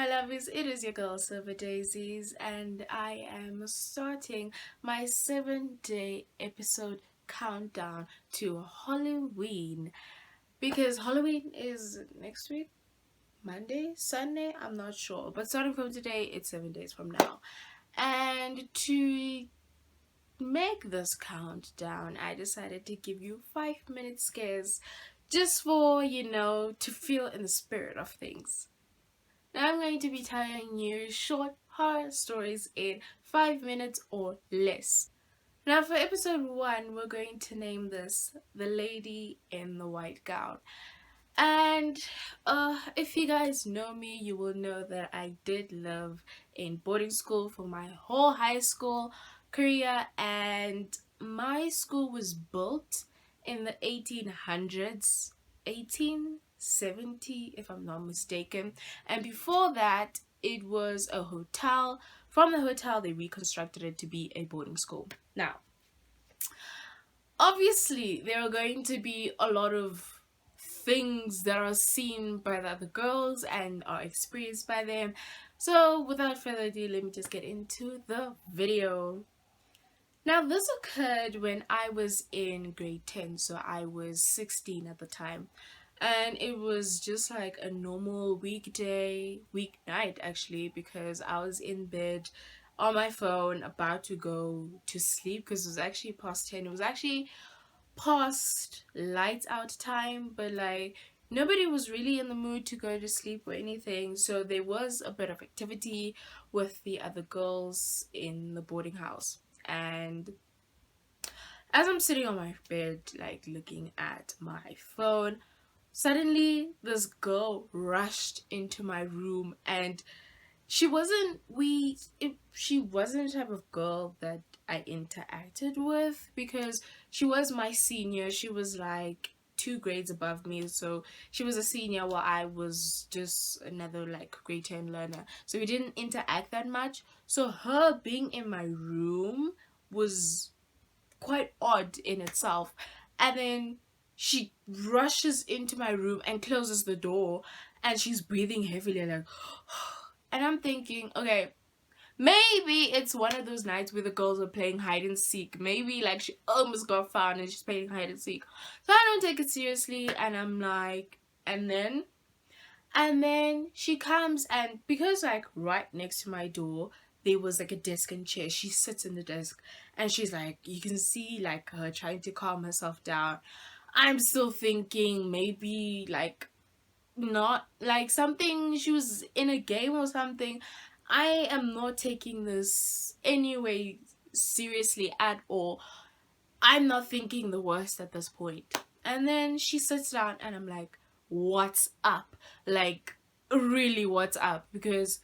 my lovies, it is your girl Silver Daisies, and I am starting my 7-day episode countdown to Halloween because Halloween is next week, Monday, Sunday, I'm not sure, but starting from today, it's 7 days from now. And to make this countdown, I decided to give you 5-minute scares just for, to feel in the spirit of things. Now I'm going to be telling you short horror stories in 5 minutes or less. Now for episode 1, we're going to name this The Lady in the White Gown. And if you guys know me, you will know that I did live in boarding school for my whole high school career, and my school was built in the 1800s, 1870 if I'm not mistaken, and before that it was a hotel. From the hotel they reconstructed it to be a boarding school. Now obviously there are going to be a lot of things that are seen by the other girls and are experienced by them. So without further ado, let me just get into the video. Now this occurred when I was in grade 10, so I was 16 at the time, and it was just like a normal weeknight actually, because I was in bed on my phone about to go to sleep because it was actually past 10. It was actually past lights out time, but like nobody was really in the mood to go to sleep or anything, so there was a bit of activity with the other girls in the boarding house. And as I'm sitting on my bed like looking at my phone, suddenly this girl rushed into my room, and she wasn't the type of girl that I interacted with, because she was my senior. She was like 2 grades above me, so she was a senior while I was just another like grade 10 learner, so we didn't interact that much. So her being in my room was quite odd in itself. And then she rushes into my room and closes the door, and she's breathing heavily like and I'm thinking, okay, maybe it's one of those nights where the girls are playing hide and seek. Maybe like she almost got found and she's playing hide and seek. So I don't take it seriously, and I'm like, and then she comes, and because like right next to my door there was like a desk and chair, she sits in the desk and she's like, you can see like her trying to calm herself down. I'm still thinking maybe like not like something, she was in a game or something. I am not taking this anyway seriously at all. I'm not thinking the worst at this point. And then she sits down and I'm like, what's up? Like, really, what's up? Because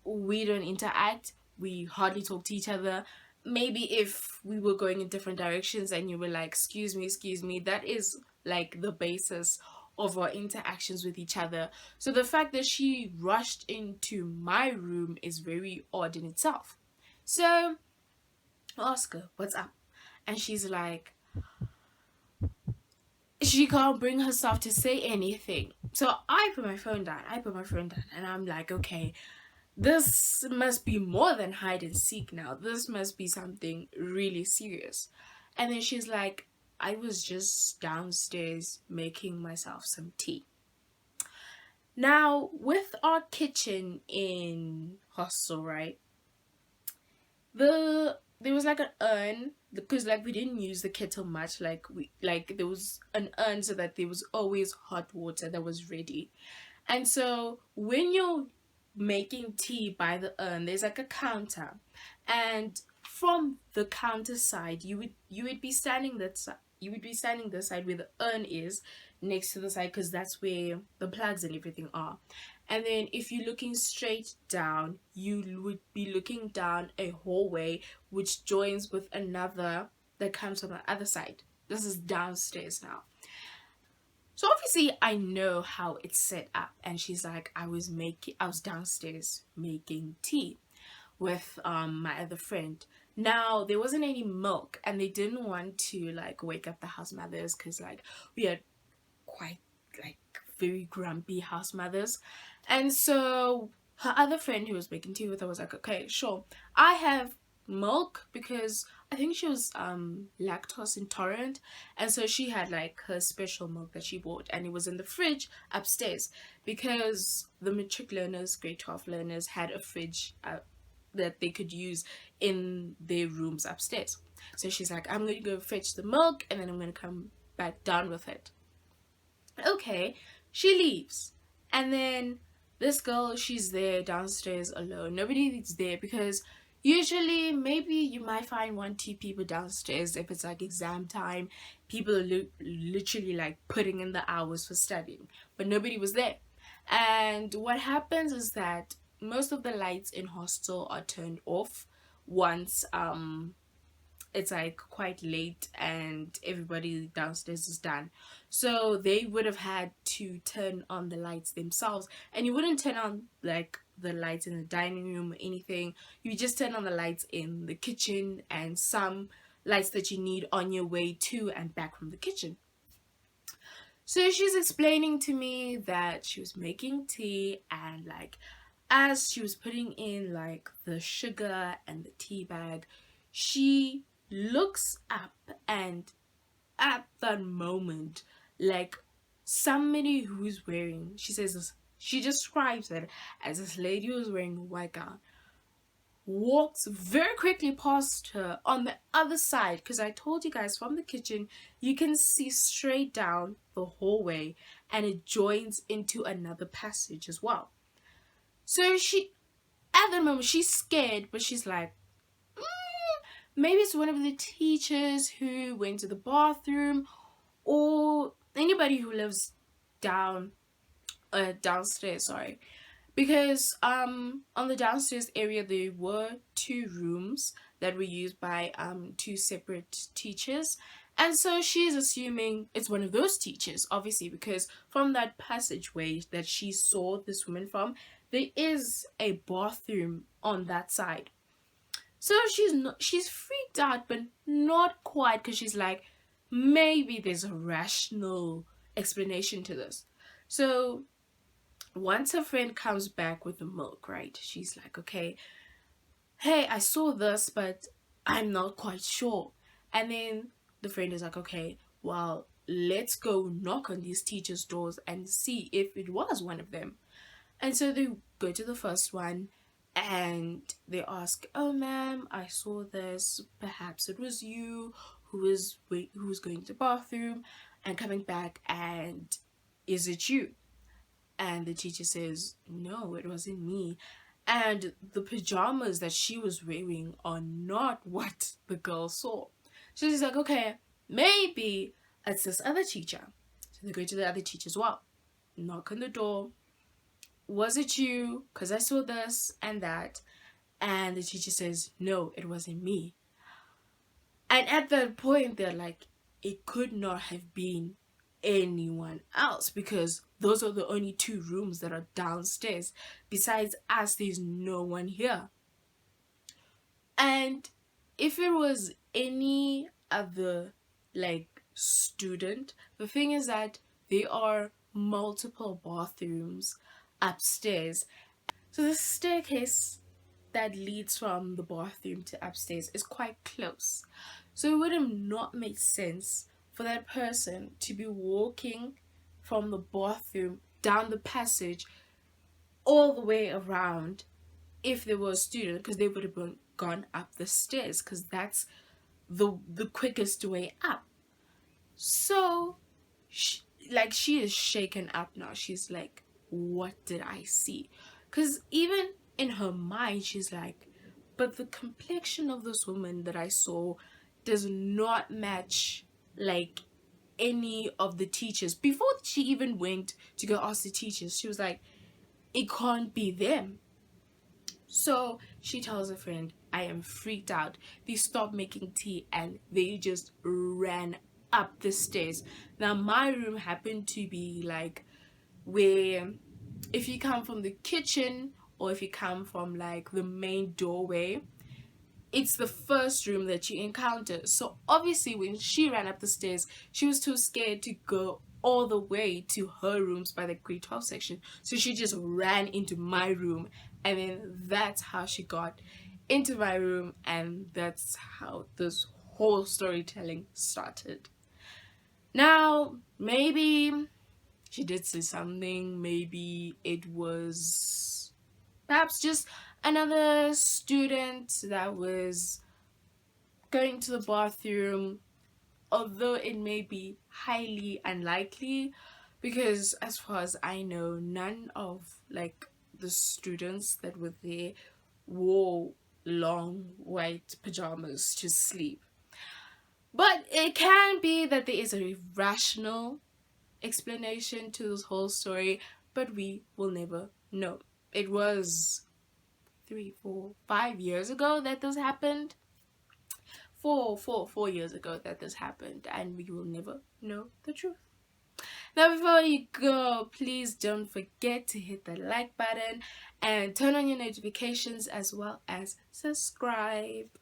we don't interact, we hardly talk to each other. Maybe if we were going in different directions and you were like, excuse me, that is like the basis of our interactions with each other. So the fact that she rushed into my room is very odd in itself. So I ask her, what's up? And she's like, she can't bring herself to say anything. So I put my phone down, and I'm like, okay, this must be more than hide and seek now. This must be something really serious. And then she's like, I was just downstairs making myself some tea. Now, with our kitchen in hostel, right? There was like an urn, because like we didn't use the kettle much. Like there was an urn so that there was always hot water that was ready. And so when you're making tea by the urn, there's like a counter, and from the counter side you would be standing this side where the urn is, next to the side, because that's where the plugs and everything are. And then if you're looking straight down, you would be looking down a hallway which joins with another that comes from the other side. This is downstairs now. So obviously I know how it's set up, and she's like, I was downstairs making tea with my other friend. Now there wasn't any milk, and they didn't want to like wake up the house mothers, because like we had quite like very grumpy house mothers. And so Her other friend who was making tea with her was like, okay, sure, I have milk, because I think she was lactose intolerant, and so she had like her special milk that she bought, and it was in the fridge upstairs, because the matric learners, grade 12 learners, had a fridge that they could use in their rooms upstairs. So she's like, I'm gonna go fetch the milk and then I'm gonna come back down with it. Okay, she leaves. And then this girl, she's there downstairs alone. Nobody's there, because usually maybe you might find one, two people downstairs if it's like exam time. People are literally like putting in the hours for studying, but nobody was there. And what happens is that most of the lights in hostel are turned off once it's like quite late and everybody downstairs is done. So they would have had to turn on the lights themselves. And you wouldn't turn on like the lights in the dining room or anything. You just turn on the lights in the kitchen and some lights that you need on your way to and back from the kitchen. So she's explaining to me that she was making tea, and like as she was putting in like the sugar and the tea bag, she looks up, and at that moment, like somebody who's wearing, she says this, she describes it as this lady who's wearing a white gown walks very quickly past her on the other side, because I told you guys from the kitchen you can see straight down the hallway and it joins into another passage as well. So she, at the moment, she's scared, but she's like, maybe it's one of the teachers who went to the bathroom, or anybody who lives downstairs, sorry. Because on the downstairs area there were two rooms that were used by two separate teachers, and so she's assuming it's one of those teachers, obviously, because from that passageway that she saw this woman from, there is a bathroom on that side. So she's freaked out, but not quite, because she's like, maybe there's a rational explanation to this. So once her friend comes back with the milk, right, she's like, okay, hey, I saw this, but I'm not quite sure. And then the friend is like, okay, well, let's go knock on these teachers' doors and see if it was one of them. And so they go to the first one and they ask, oh ma'am, I saw this, perhaps it was you who was going to the bathroom and coming back, and is it you? And the teacher says, no, it wasn't me. And the pajamas that she was wearing are not what the girl saw. So she's like, okay, maybe it's this other teacher. So they go to the other teacher as well. Knock on the door. Was it you? Because I saw this and that. And the teacher says, no, it wasn't me. And at that point, they're like, it could not have been anyone else, because those are the only two rooms that are downstairs. Besides us, there's no one here. And if it was any other like student, the thing is that there are multiple bathrooms upstairs. So the staircase that leads from the bathroom to upstairs is quite close. So it would have not made sense for that person to be walking from the bathroom down the passage all the way around if they were a student, because they would have gone up the stairs, because that's the quickest way up. So she is shaken up now. She's like, what did I see? Because even in her mind she's like, but the complexion of this woman that I saw does not match like any of the teachers. Before she even went to go ask the teachers, she was like, it can't be them. So she tells her friend, I am freaked out. They stopped making tea and they just ran up the stairs. Now my room happened to be like where, if you come from the kitchen or if you come from like the main doorway, it's the first room that you encounter. So obviously when she ran up the stairs, she was too scared to go all the way to her rooms by the grade 12 section. So she just ran into my room, and then that's how she got into my room, and that's how this whole storytelling started. Now, maybe she did say something, maybe it was perhaps just another student that was going to the bathroom, although it may be highly unlikely, because as far as I know, none of like the students that were there wore long white pajamas to sleep. But it can be that there is a rational explanation to this whole story, but we will never know. It was 3, 4, 5 years ago that this happened. 4 years ago that this happened, and we will never know the truth. Now, before you go, please don't forget to hit the like button and turn on your notifications as well as subscribe.